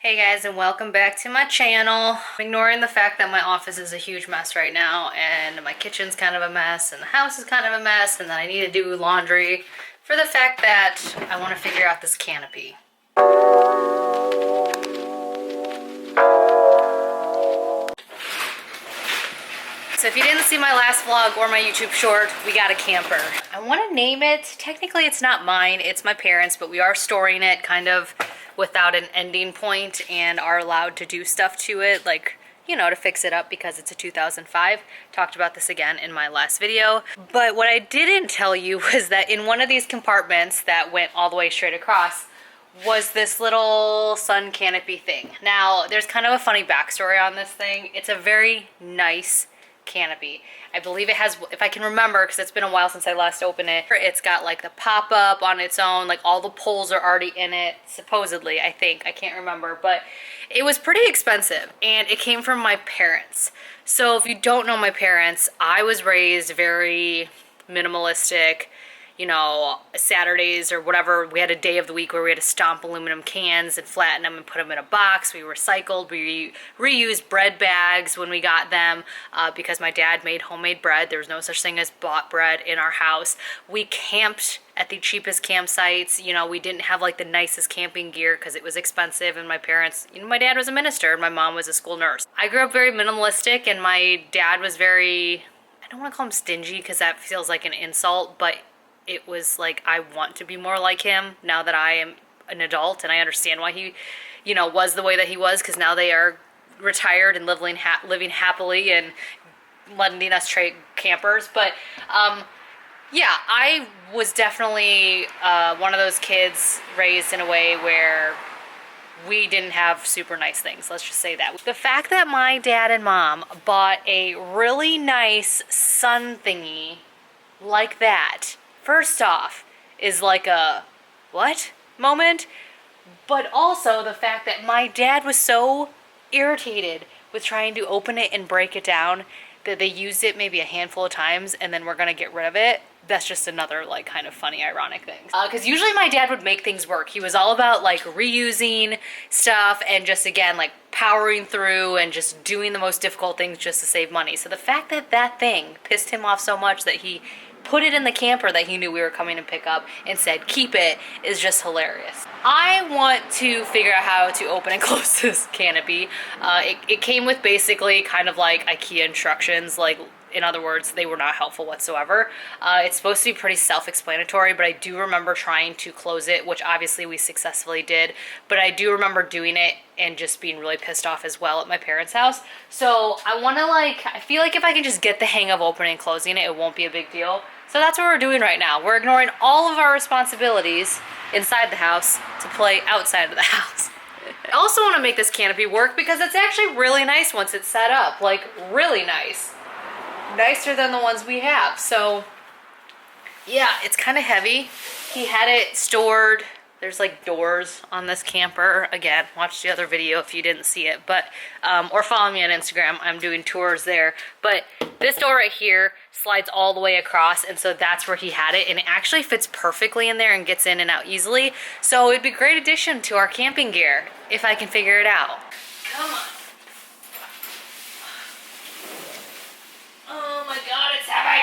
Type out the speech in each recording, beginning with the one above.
Hey guys, and welcome back to my channel. I'm ignoring the fact that my office is a huge mess right now and my kitchen's kind of a mess and the house is kind of a mess and then I need to do laundry for the fact that I want to figure out this canopy. So if you didn't see my last vlog or my YouTube short, we got a camper. I want to name it, technically it's not mine, it's my parents', but we are storing it kind of without an ending point and are allowed to do stuff to it, like, you know, to fix it up because it's a 2005. Talked about this again in my last video. But what I didn't tell you was that in one of these compartments that went all the way straight across was this little sun canopy thing. Now, there's kind of a funny backstory on this thing. It's a very nice canopy. I believe it has, if I can remember, because it's been a while since I last opened it, it's got like the pop-up on its own, like all the poles are already in it, supposedly, I think. I can't remember, but it was pretty expensive and it came from my parents. So if you don't know my parents, I was raised very minimalistic. You know, Saturdays or whatever, we had a day of the week where we had to stomp aluminum cans and flatten them and put them in a box. We recycled, we reused bread bags when we got them because my dad made homemade bread. There was no such thing as bought bread in our house. We camped at the cheapest campsites. You know, we didn't have like the nicest camping gear because it was expensive, and my parents, you know, my dad was a minister and my mom was a school nurse. I grew up very minimalistic and my dad was very, I don't want to call him stingy because that feels like an insult, but it was like, I want to be more like him now that I am an adult and I understand why he, you know, was the way that he was, because now they are retired and living happily and letting us trade campers. But yeah, I was definitely one of those kids raised in a way where we didn't have super nice things, let's just say that. The fact that my dad and mom bought a really nice sun thingy like that, first off, is like a what moment, but also the fact that my dad was so irritated with trying to open it and break it down that they used it maybe a handful of times and then we're gonna get rid of it. That's just another like kind of funny ironic thing. Because usually my dad would make things work. He was all about like reusing stuff and just, again, like powering through and just doing the most difficult things just to save money. So the fact that that thing pissed him off so much that he put it in the camper that he knew we were coming to pick up and said keep it is just hilarious. I want to figure out how to open and close this canopy. It came with basically kind of like IKEA instructions, like, in other words, they were not helpful whatsoever. It's supposed to be pretty self-explanatory, but I do remember trying to close it, which obviously we successfully did, but I do remember doing it and just being really pissed off as well at my parents' house. So I want to, like, I feel like if I can just get the hang of opening and closing it, it won't be a big deal. So that's what we're doing right now. We're ignoring all of our responsibilities inside the house to play outside of the house. I also want to make this canopy work because it's actually really nice once it's set up, like really nice. Nicer than the ones we have. So yeah, it's kind of heavy. He had it stored, there's like doors on this camper. Again, watch the other video if you didn't see it, but or follow me on Instagram, I'm doing tours there. But this door right here slides all the way across, and so that's where he had it, and it actually fits perfectly in there and gets in and out easily. So it'd be a great addition to our camping gear if I can figure it out. Come on. Oh my god, it's heavy!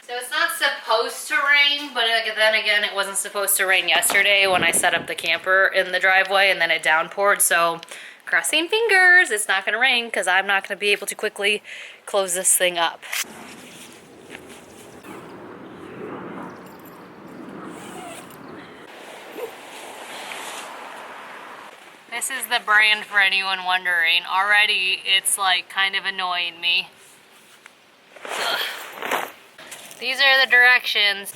So it's not supposed to rain, but then again, it wasn't supposed to rain yesterday when I set up the camper in the driveway and then it downpoured, so crossing fingers, it's not gonna rain because I'm not gonna be able to quickly close this thing up. This is the brand, for anyone wondering. Already, it's like kind of annoying me. Ugh. These are the directions.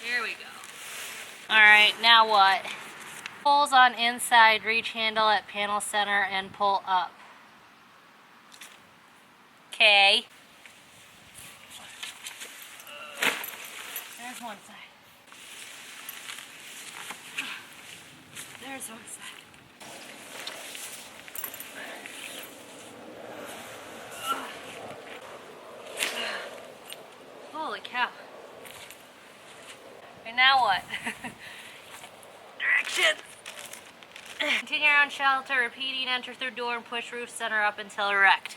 Here we go. Alright, now what? Pulls on inside, reach handle at panel center and pull up. Okay. There's one side. There's one side. cow. And now what? Directions. Continue around shelter, repeating, enter through door and push roof center up until erect.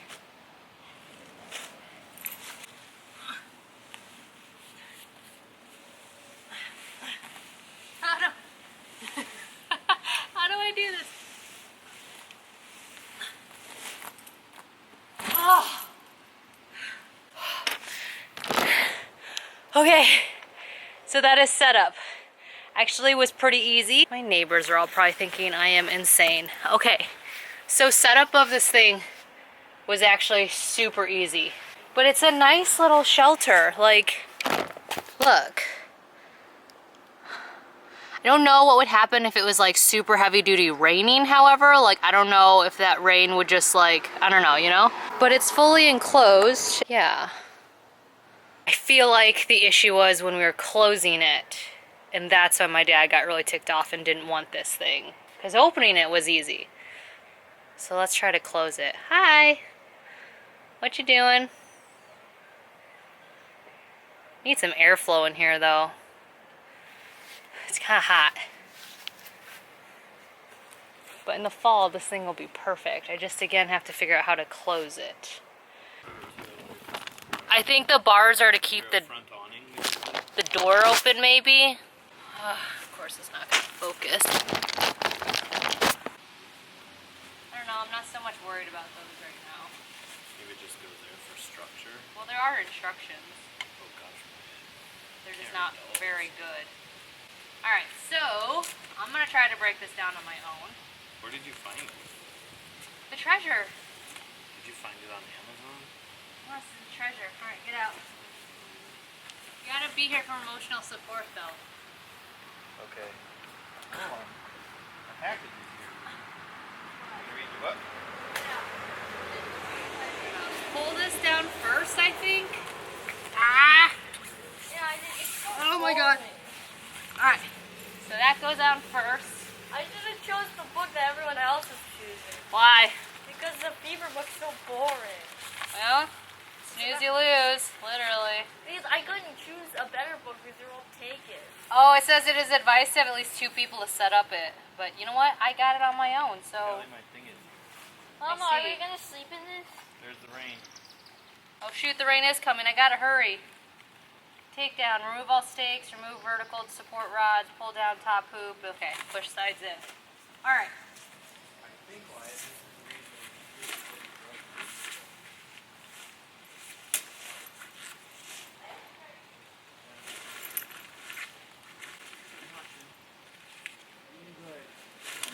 How do I do this? Oh. Okay, so that is setup. Actually was pretty easy. My neighbors are all probably thinking I am insane. Okay, so setup of this thing was actually super easy. But it's a nice little shelter. Like, look. I don't know what would happen if it was like super heavy duty raining, however. Like, I don't know if that rain would just like, I don't know, you know? But it's fully enclosed. Yeah. I feel like the issue was when we were closing it. And that's when my dad got really ticked off and didn't want this thing. Because opening it was easy. So let's try to close it. Hi. What you doing? Need some airflow in here though. It's kind of hot. But in the fall, this thing will be perfect. I just, again, have to figure out how to close it. I think the bars are to keep the door open, maybe. Of course, it's not going to focus. I don't know. I'm not so much worried about those right now. You would just go there for structure. Well, there are instructions. Oh gosh. They're just not very good. Alright, so I'm going to try to break this down on my own. Where did you find it? The treasure. Did you find it on Amazon? Oh, this is the treasure. Alright, get out. You gotta be here for emotional support, though. Okay. Hold on. A package is here. You read the book? Yeah. Pull this down first, I think. Ah! Yeah, I did. It's so Oh my god. Alright. So that goes on first. I should have chose the book that everyone else is choosing. Why? Because the fever book's so boring. Well, snooze you lose, literally. Because I couldn't choose a better book because they won't take it. Oh, it says it is advised to have at least 2 people to set up it. But you know what? I got it on my own, so... Kelly, my thing is... Mama, are we gonna sleep in this? There's the rain. Oh shoot, the rain is coming. I gotta hurry. Take down, remove all stakes, remove vertical support rods, pull down top hoop. Okay, push sides in. Alright. I think why it is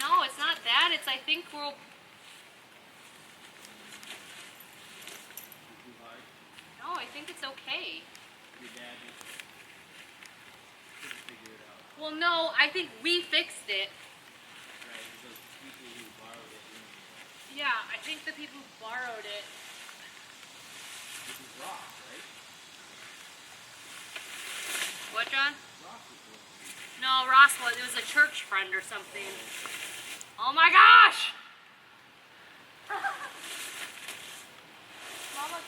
No, it's not that. It's I think we'll... No, I think it's okay. your dad just couldn't figure it out. Well, no, I think we fixed it. Right, those people who borrowed it. Yeah, I think the people who borrowed it. This is rock, right? What, John? Rock was supposed to be. No, Ross was. It was a church friend or something. Oh my gosh! Mama,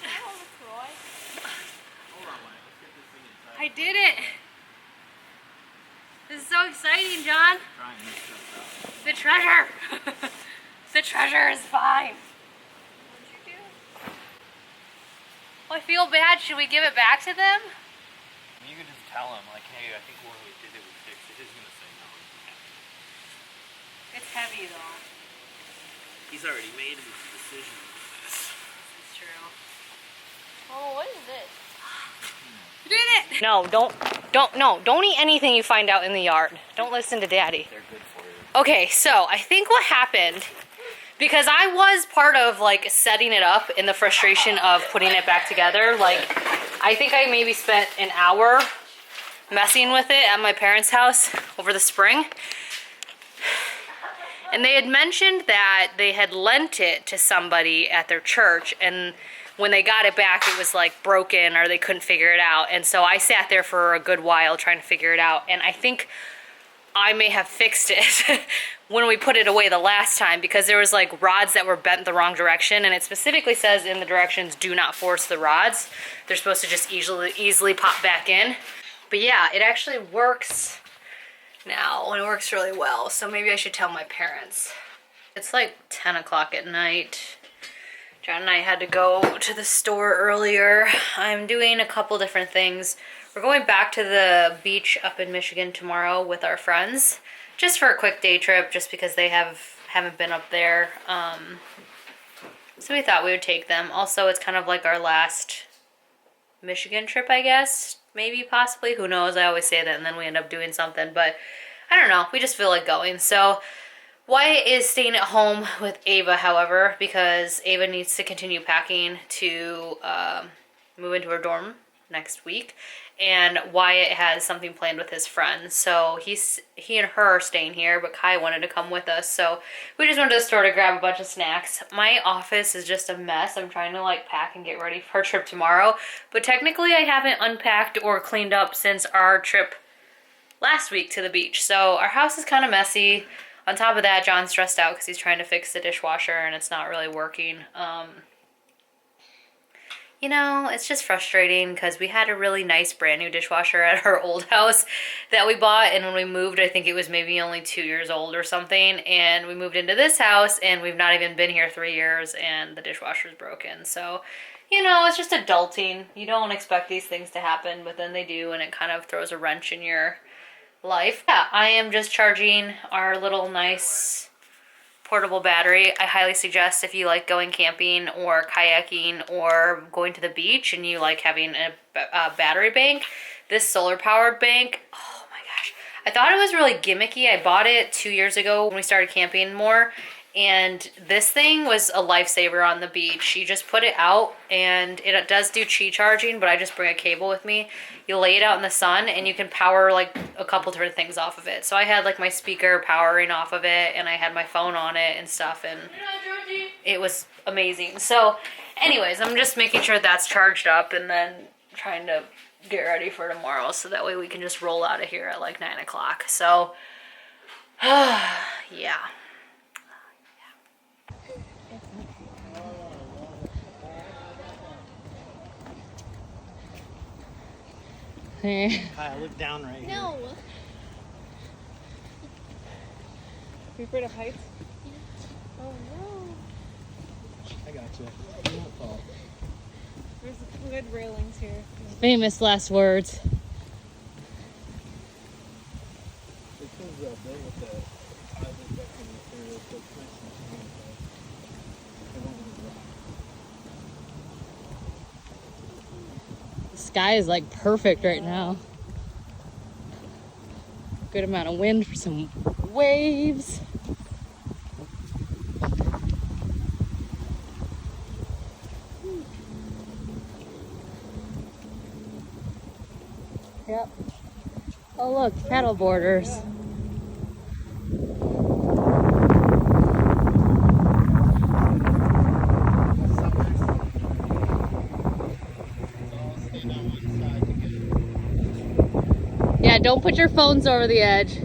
can I hold the toy? Hold on, Wyatt. Let's get this thing inside. I did it! This is so exciting, John. Try and mix this up. The treasure! The treasure is fine. What'd you do? Oh, I feel bad. Should we give it back to them? You could just tell him, like, hey, I think when we did it, we fixed it. He's gonna say no. It's heavy, though. He's already made his decision. It's true. Oh, what is this? You did it! No, don't eat anything you find out in the yard. Don't listen to Daddy. They're good for you. Okay, so I think what happened, because I was part of like setting it up in the frustration of putting it back together, like I think I maybe spent an hour messing with it at my parents' house over the spring. And they had mentioned that they had lent it to somebody at their church, and when they got it back, it was like broken or they couldn't figure it out. And so I sat there for a good while trying to figure it out. And I think I may have fixed it when we put it away the last time, because there was like rods that were bent the wrong direction, and it specifically says in the directions, do not force the rods. They're supposed to just easily pop back in. But yeah, it actually works now, and it works really well. So maybe I should tell my parents. It's like 10 o'clock at night. John and I had to go to the store earlier. I'm doing a couple different things. We're going back to the beach up in Michigan tomorrow with our friends, just for a quick day trip, just because they haven't been up there. So we thought we would take them. Also, it's kind of like our last Michigan trip, I guess. Maybe, possibly. Who knows? I always say that and then we end up doing something. But I don't know. We just feel like going. So Wyatt is staying at home with Ava, however, because Ava needs to continue packing to move into her dorm next week. And Wyatt has something planned with his friends. So he and her are staying here, but Kai wanted to come with us. So we just went to the store to grab a bunch of snacks. My office is just a mess. I'm trying to like pack and get ready for our trip tomorrow. But technically I haven't unpacked or cleaned up since our trip last week to the beach. So our house is kind of messy. On top of that, John's stressed out because he's trying to fix the dishwasher and it's not really working. You know, it's just frustrating because we had a really nice brand new dishwasher at our old house that we bought, and when we moved, I think it was maybe only 2 years old or something, and we moved into this house and we've not even been here 3 years and the dishwasher's broken. So, you know, it's just adulting. You don't expect these things to happen, but then they do, and it kind of throws a wrench in your life. Yeah, I am just charging our little nice portable battery. I highly suggest, if you like going camping or kayaking or going to the beach and you like having a battery bank, this solar powered bank, oh my gosh. I thought it was really gimmicky. I bought it 2 years ago when we started camping more, and this thing was a lifesaver on the beach. You just put it out, and it does do Qi charging, but I just bring a cable with me. You lay it out in the sun and you can power like a couple different things off of it. So I had like my speaker powering off of it, and I had my phone on it and stuff, and it was amazing. So anyways, I'm just making sure that's charged up and then trying to get ready for tomorrow, so that way we can just roll out of here at like 9 o'clock. So yeah. Hi, look down right here. No. You afraid of heights? Oh no. I got you. You won't fall. There's good railings here. Famous last words. This is built with the composite decking material, so it's nice and smooth. It won't move around. The sky is like perfect right now. Good amount of wind for some waves. Yep. Oh look, paddle boarders. Yeah, don't put your phones over the edge.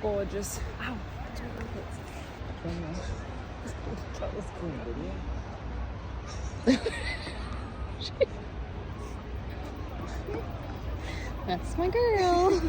gorgeous. Ow. That was cool video. That's my girl.